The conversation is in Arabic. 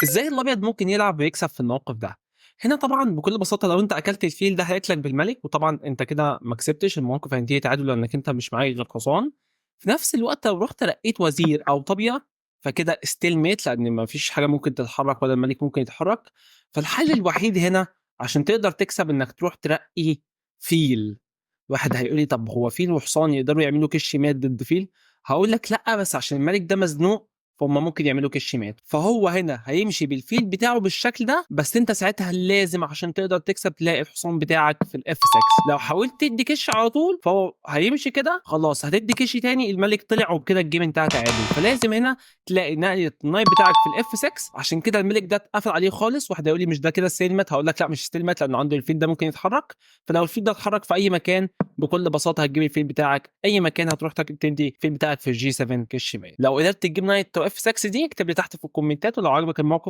ازاي الابيض ممكن يلعب ويكسب في الموقف ده؟ هنا طبعا بكل بساطه لو انت اكلت الفيل ده هياكلك بالملك، وطبعا انت كده ما كسبتش، الموقف هينتهي تعادل لانك انت مش معاك غير حصان. في نفس الوقت لو رحت رقيت وزير او طابيه فكده ستيل ميت، لان ما فيش حاجه ممكن تتحرك ولا الملك ممكن يتحرك. فالحل الوحيد هنا عشان تقدر تكسب انك تروح ترقي فيل. واحد هيقول لي طب هو فيل وحصان يقدروا يعملوا كش مات ضد فيل؟ هقول لك لا، بس عشان الملك ده مزنوق فهم ممكن يعملوا كش مات، فهو هنا هيمشي بالفيل بتاعه بالشكل ده. بس انت ساعتها لازم عشان تقدر تكسب تلاقي الحصان بتاعك في الاف 6. لو حاولت تدي كش على طول فهو هيمشي كده، خلاص هتدي كش تاني الملك طلع وبكده الجيم انتهى تعادل. فلازم هنا تلاقي نقله النايب بتاعك في الاف 6. عشان كده الملك ده اتقفل عليه خالص. واحد هيقول لي مش ده كده ستيلمات؟ هقول لك لا مش ستيلمات، لانه عنده الفيل ده ممكن يتحرك. فلو الفيل ده اتحرك في اي مكان بكل بساطه هتجيب الفيل بتاعك اي مكان، هتروح تدي الفيل بتاعك في الجي 7 كالشمال. لو قدرت تجيب نايت اف 6 دي اكتب لي تحت في الكومنتات، ولو عجبك الموقف